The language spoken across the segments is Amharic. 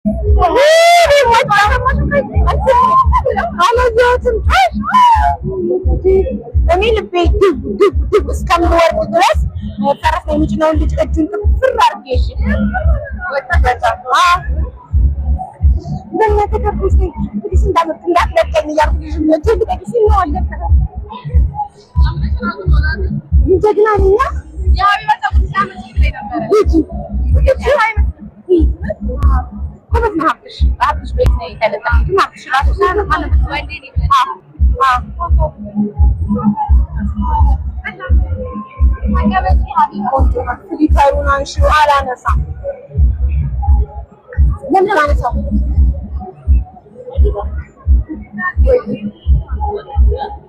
እኔ ልቤ ድብ እስከምወርድ ድረስ ፈረስ ላይ የሚጭነውን ልጅ እጁን ጥፍር አድርጌ እሺ በእናትህ ከብስ እንግዲህ እንዳመጥ እንዳትለቀኝ እያልኩ ልጅ ልጅ ልጠቅስ ነው አለፈ ጀግና ነኝ ያ ቢበጣም ሲያመጭ ነበር ልጅ ልጅ كنت نهبش بيتنا يتلقى ما نهبش راسه انا وديني عجبتني هذه كنت في تايوان شو على نسا لم لا نسا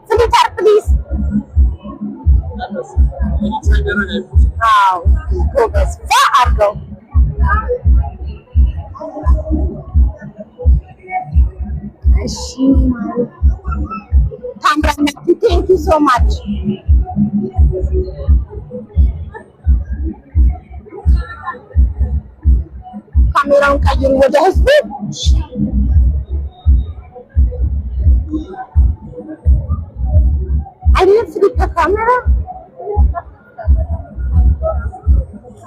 سمي تعرف بليز go بس فارغو Thank you so much. ካሜራውን ቀይሩ ወደ ህዝቡ አይደለም ስልክ ካሜራ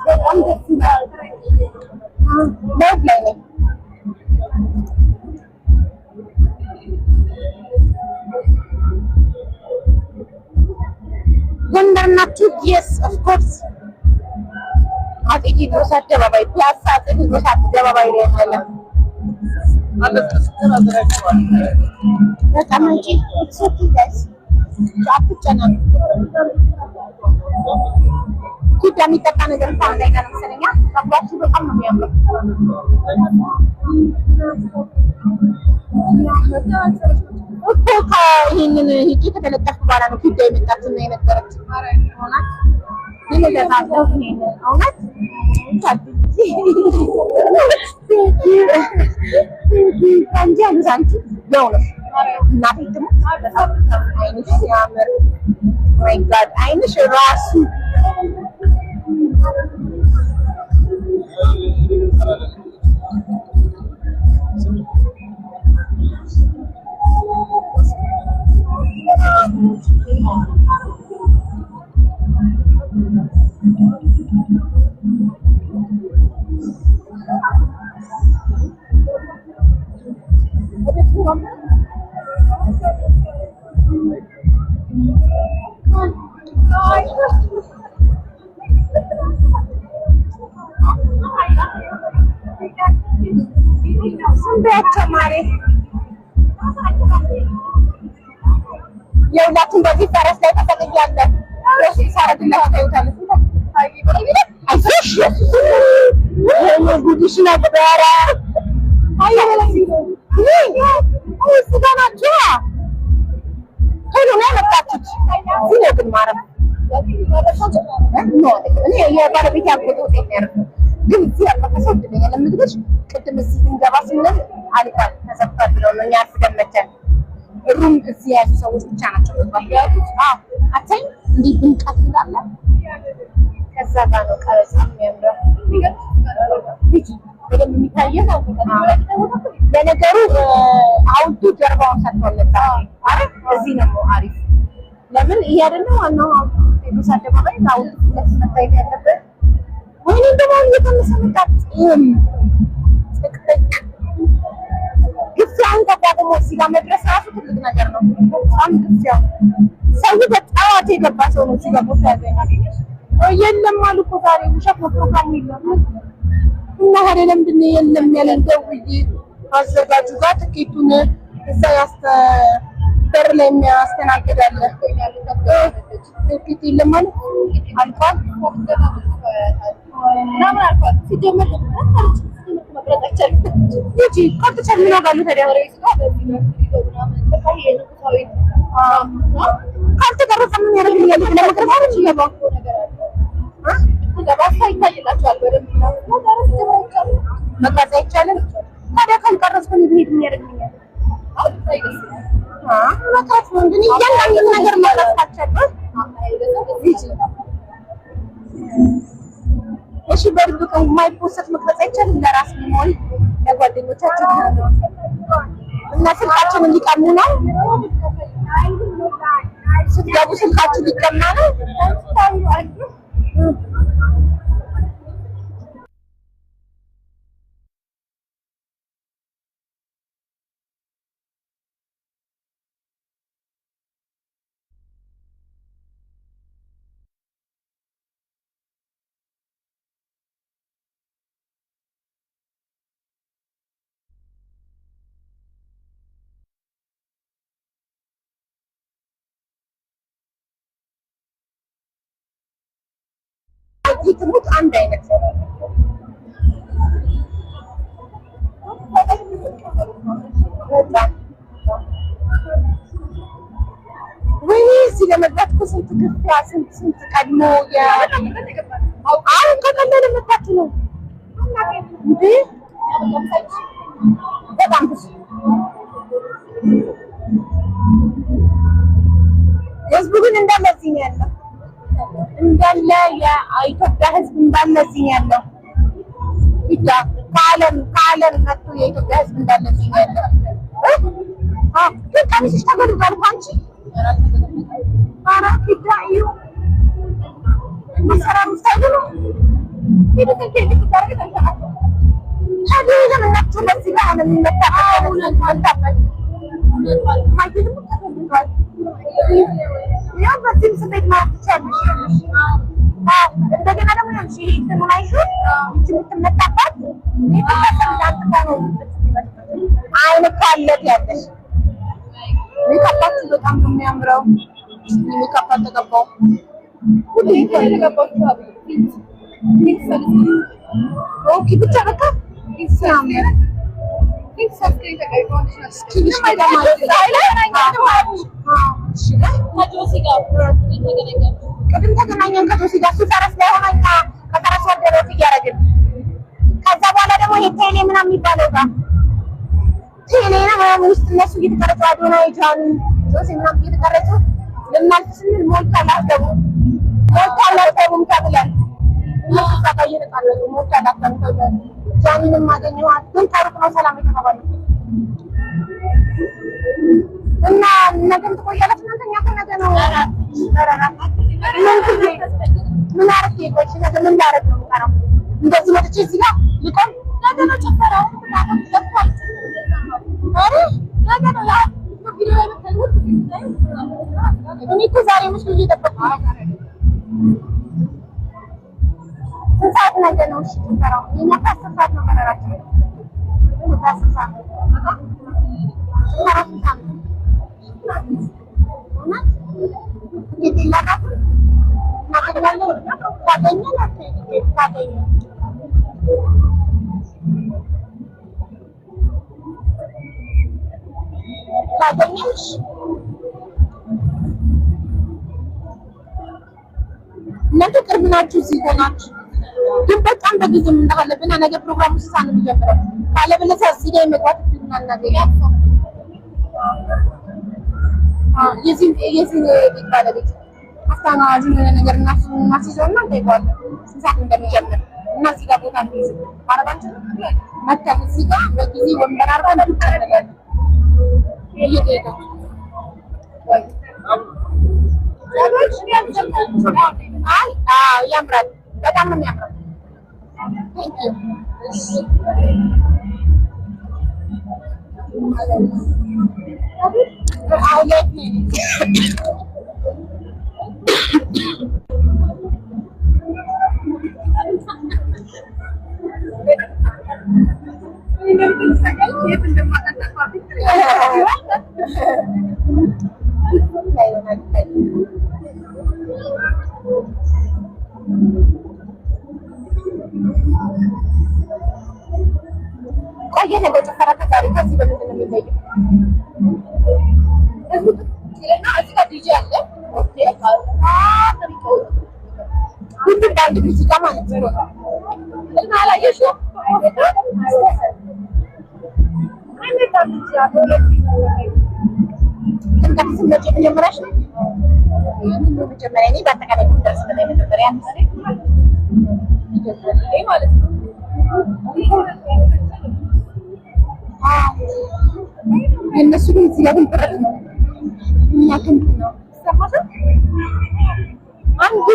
በጣም ደስ ይላል ነው ጎንደር ናችሁ? yes of course አጤ ቴዎድሮስ አደባባይ ፒያሳ አጤ ቴዎድሮስ አደባባይ ላይ ያለ በጣም እንጂ ሶቲ ጋይስ አትጨናነቁ። ኪዳ የሚጠጣ ነገር እንኳን እንዳይቀር መሰለኛ አባችሁ በጣም ነው የሚያምረው። እኮ ይሄንን ሂጂ ከተለጠፍኩ በኋላ ነው ኪዳ የመጣችና የነበረች ሆናት ለለዛለው ይሄን እውነት አንቺ አንቺ ነው እናቴ ደግሞ አይንሽ ሲያምር ማይ ጋድ አይንሽ ራሱ የሁላችን በዚህ ፈረስ ላይ ተሰቅያለሁ። እሺ ሳረግልህ ታዩታለህ። አይዞሽ ጉድሽ ነበረ። ሄሎ ነው የመጣችሁት? እዚህ ነው ግን ማረም እኔ የባለቤት ያጎት ውጤት ነው ግን እዚህ ያለፈሰው ድለኛ ለምትገሽ ቅድም እዚህ እንገባ ስንል አልቋል ተዘፍቷል ብለው ነው እኛ አስደመተን ሩም እዚህ ያሉ ሰዎች ብቻ ናቸው ያሉት። አታይ እንዴ ድምቀት እንዳለ ከዛ ጋር ነው ቀረጻ የሚያምረው ልጅ በደንብ የሚታየው ለነገሩ ሐውልቱ ጀርባውን ሰጥቶለታ አይደል? እዚህ ነው አሪፍ። ለምን ይሄ አይደለም ዋናው ቴዎድሮስ አደባባይ ሐውልቱ መታየት ያለበት ወይኔ እንደማን እየተመሰመጣት ጥቅጥቅ ግፊያውን ተቋቁሞ እዚህ ጋር መድረስ ራሱ ትልቅ ነገር ነው። በጣም ግፊያው ሰው በጣም የገባ ሰው ነው እዚህ ጋር ቦታ ያገኛል። የለም አሉ እኮ ዛሬ ውሸት ነው ፕሮግራሙ የለም እና ሀደ ለምንድን ነው የለም ያለን? ደውዬ አዘጋጁ ጋር ትኬቱን እዛ በር ላይ የሚያስተናግዳለ ትኬት የለም ማለት አልፏል ምናምን አልፏል። ሲጀመር መቅረጥ አይቻልም እንጂ ቀጥታ ምን አጋሉ ተደረገ ካልተቀረጸ ምን ያደርግልኛል? ለመቅረጽ አይችልም መቅረጽ አይቻልም። ታዲያ ካልቀረጽኩ ብሄድ ምን ያደርግልኛል? መቅረጽ ነው እንግዲህ እያንዳንዱን ነገር መቅረጽ ካልቻልኩ እሺ በርዱ ከማይፖስት መቅረጽ አይቻልም። ለራስ ምን ለጓደኛ ጓደኞቻችን እና ስልካችንን ሊቀሙ ነው። ስትገቡ ስልካችን ሊቀማ ነው። ትሙት አንድ አይነት ወይኔ እዚህ ለመግባት እኮ ስንት ግፊያ ስንት ቀድሞ አሁን ከቀለለ መጣች ነው እንዴ? በጣም ብዙ ህዝቡ ግን እንዳለ እዚህ ነው ያለው። እንዳለ የኢትዮጵያ ህዝብ እንዳለ እዚህ ነው ያለው። ሂዳ ከዓለም መጥቶ የኢትዮጵያ ህዝብ እንዳለ እዚህ ነው ያለው። ግን ቀሚስሽ ተገልጿል እኮ አንቺ። ኧረ ሂዳ እዩ መሰራሩ ስታይሉ ነው። ለምናችሁ ለዚህ ጋር ነው የሚመጣበት ያው በዚህ ስሜት ማለት ይቻላል። እንደገና ደግሞ ያንቺ ተማይሹ የምትመጣበት አይነት ካለት ያለሽ ሜካፓችሁ በጣም ነው የሚያምረው። ሜካፕ ተቀባው ሁሉ የተቀባው ኦኬ ብቻ በቃ ይሳምር ቅድም ተገናኘን ከጆሲ ጋር እሱ ፈረስ ላይ ሆነ እኛ ከፈረስ ወደሮት እያደረግን ከዛ በኋላ ደግሞ ይሄ ቴሌ ምናምን የሚባለው ጋር ቴሌ ምናምን ውስጥ እነሱ እየተቀረጹ አዶናይ ጃኒ ጆሲ ምናምን እየተቀረጹ ልናልፍ ስንል ሞልታ አላገቡም ተብለን እነሱ ጋር እየተቀረጹ ሞልታ አላገቡም ተብለን ጃኒንም አገኘኋት ግን ታሪክ ነው ሰላም የተባባለው እና ነገም ትቆያለች። እናንተኛ ከነገ ነው ምን አረፍ ይቆይሽ ነገ ምን ላረግ ነው የምቀረው? እንደዚህ መጥቼ እዚህ ጋር ልቆም ነገ ነው ጨፈራው ምናምን ገብቷል። ኧረ ነገ ነው ያ ቪዲዮ ላይ መተልኩት እኔ እኮ ዛሬ ምስሉ እየጠበቅኩ ነው። ስንት ሰዓት ነገ ነው? እሺ ጨፈራው የእኛ ከአስር ሰዓት ነው ቀረራችን። ከአስር ሰዓት እናንተ ቅርብ ናችሁ፣ እዚህ ሆናችሁ ግን በጣም በጊዜ መምጣት አለብን። ነገ ፕሮግራሙ ስሳ ነው የሚጀምረው። ካለበለዚያ እዚህ ላይ መግባት እናናገኛለን። የዚህ ቤት ባለቤት አስተናጋጁ የሆነ ነገር እናስይዘውና እንጠይቀዋለን ስንት ሰዓት እንደሚጀምር እና እዚህ ጋር ቦታ እንይዝ አረባችን መተን እዚህ ጋር በጊዜ ወንበር አርባ እንቀመጣለን። ያምራል፣ በጣም ነው የሚያምረው። ቆየ ነገር ጨፈራ ከዛሬ ከዚህ በምንድን ነው የሚለየው? እዚህ ጋር ዲጄ አለ። ሁሉም በአንድ ሙዚቃ ማለት ነው። እና አላየሽውም? ስመጭ መጀመሪያሽ ነው መጀመሪያ እኔ በአጠቃላይ ደርስ መጀመሪያ ማለት ነው። የእነሱ ግን እዚህ ጋር ግን ብረት ነው። እኛ ግን ነው ሰማሽ? አንድ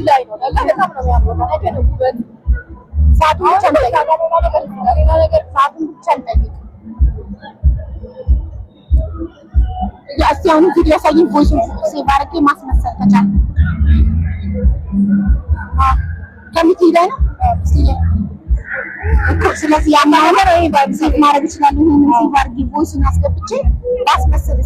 ላይ ነው። ለካ በጣም ነው የሚያምረው። ነገር ነው ውበት ሰዓቱን ብቻ ሰዓቱን ብቻ እንጠይቅ። እስኪ አሁን ቪዲዮ ያሳየኝ ቮይሱን ሴቭ አድርጌ ማስመሰል ከቻለ ከሚት ሄደ ነው እኮ። ስለዚህ ያማረ ወይ ሴቭ ማድረግ ይችላል። ይሄን ሴቭ አድርጌ ቮይሱን አስገብቼ ማስመሰል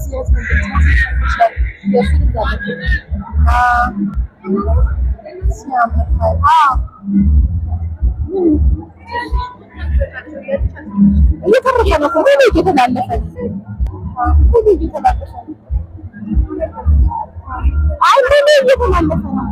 እየተረፈ ነው ሁሉ እየተላለፈ ሁሉ እየተላለፈ አይ ሁሉ እየተላለፈ ነው።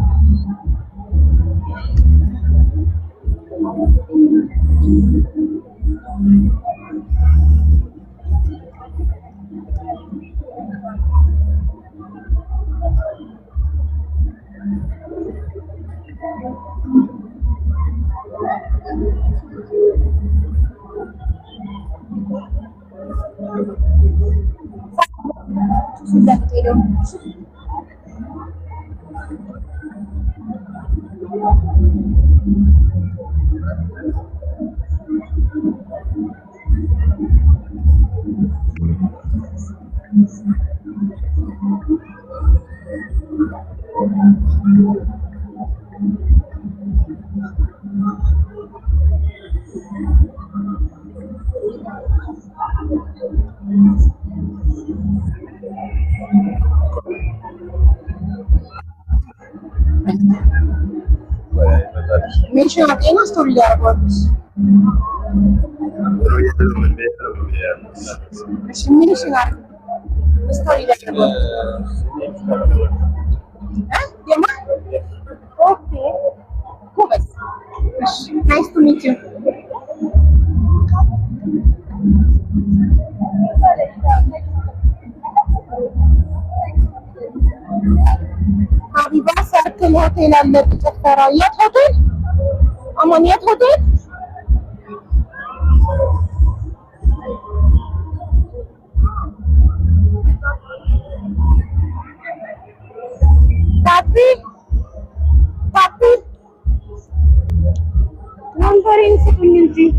Mention again a story about mention a story about yeah, okay, cool. Nice to meet you. Habiba Circle Hotel and the Chakara Yet Hotel? Amaniat Hotel? Papi? Number in secondary.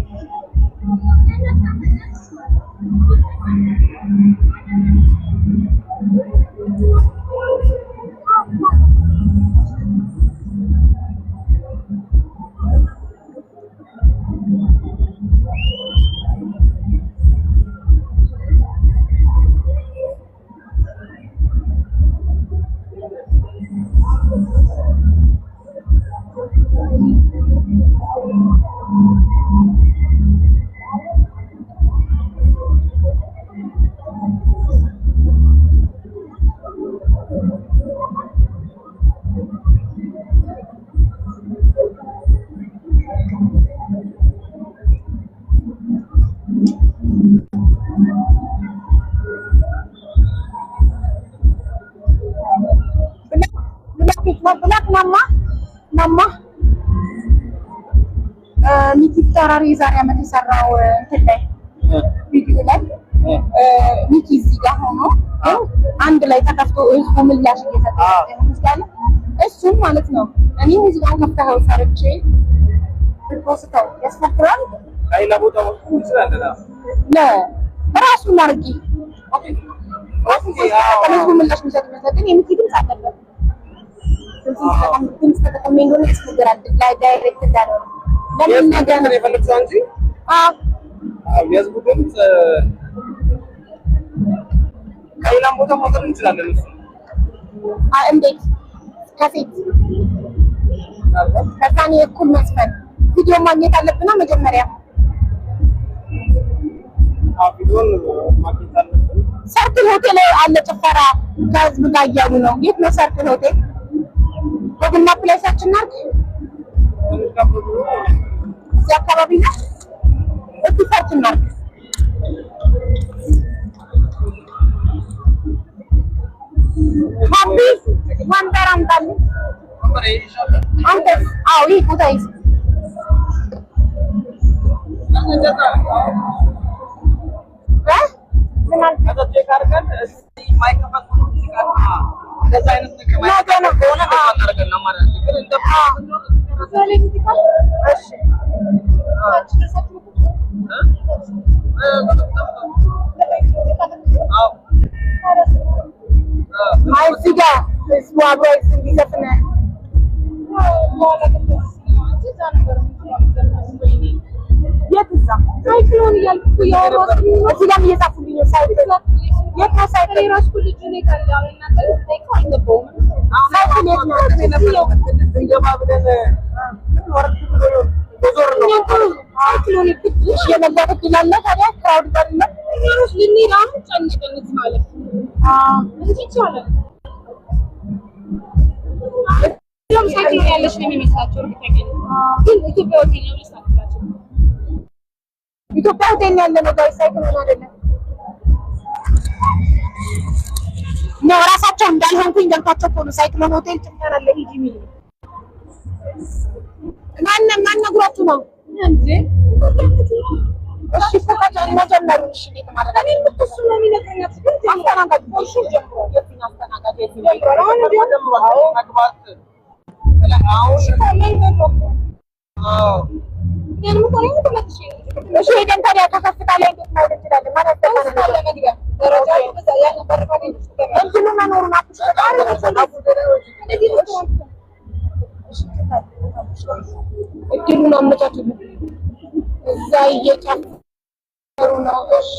Mama Miki Tarari ዛሬ አመት የሰራው እንትን ላይ ቪዲዮ ላይ ሚኪ እዚህ ጋር ሆኖ አንድ ላይ ተከፍቶ ህዝቡ ምላሽ እየሰጠ ይመስላል። እሱም ማለት ነው እኔ ሙዚቃውን ከፍተው ሰርቼ ፖስተው ያስፈክራል አይላ ቦታ ወጥቶ ይችላል ራሱ ማርጊ ኦኬ ህዝቡ ምላሽ የሚሰጥ ግን የሚኪ ድምጽ አለበት ድምጽ ተጠቅሜ እንደሆነ ያስፈግራል ላይ ዳይሬክት እንዳለው ለምን ነገር ነው የፈለግሽው እንጂ የህዝቡ ድምጽ ከሌላም ቦታ መውሰድ እንችላለን እሱ እንዴት ከፊት ከዛኔ እኩል መስፈን ቪዲዮ ማግኘት አለብና መጀመሪያ ቪዲዮን ማግኘት አለብን። ሰርክል ሆቴል አለ ጭፈራ ከህዝብ ጋር እያሉ ነው። የት ነው ሰርክል ሆቴል? በግና ፕሌሳችን ናት እዚህ አካባቢ ነው። እስቲ ሰርች እናድርግ። ሀቢ ወንበር አምጣልኝ። አንተስ? አዎ ይህ ቦታ ይዝ ሳይክሎን እያልኩ ያወራሁ እዚህ ጋር እየጻፉልኝ ነው። ሳይክል የት ነው ሳይክል? የራሱ ልጅ ነው ካለው እናንተ ልትጠይቁ አይገባውም። ሳይክል የት ነው? እንገባ ብለን ወርድ ብሎ ዞር ነው ሳይክሎን ይጥሽ የመላክ ይላል። ታዲያ ክራውድ ጋር ነው እኛስ ልንራም ጨንቀን እዚህ ማለት እንጂ ይቻላል። ያው ሳይክሎን ያለሽ ነው የሚመስላቸው እርግጠኛ ነኝ። ግን ኢትዮጵያ ሆቴል ነው ልሳትላችሁ ኢትዮጵያ ሆቴል ያለ ነው ጋር ሳይክል ሆነ አይደለም ነው ራሳቸው እንዳልሆንኩኝ ገብታቸው እኮ ነው ሳይክል ሆቴል ትንተራለ ሂጂ ሚል ማን ነግራችሁ ነው እንዴ? እሺ ፈቃድ መጀመሩ እሺ ለተማረጋ እኔ ምትሱ ነው የሚነግረኛት ግን አስተናጋጅ እሺ ጀምሮ የትኛ አስተናጋጅ የትኛ አሁን ደግሞ አግባት አሁን ታለን ነው አዎ ያን ምታረኝ ተመጥሽ እሺ ሄደን ታዲያ ከከፍታ ላይ እንዴት ማለት እንችላለን? ማለት ነው ለመግቢያ ደረጃ በዛ ያን በርካታ እንትኑ መኖሩን አትሽጣሪ እድሉን አመቻችልኝ እዛ እየጨፈሩ ነው። እሺ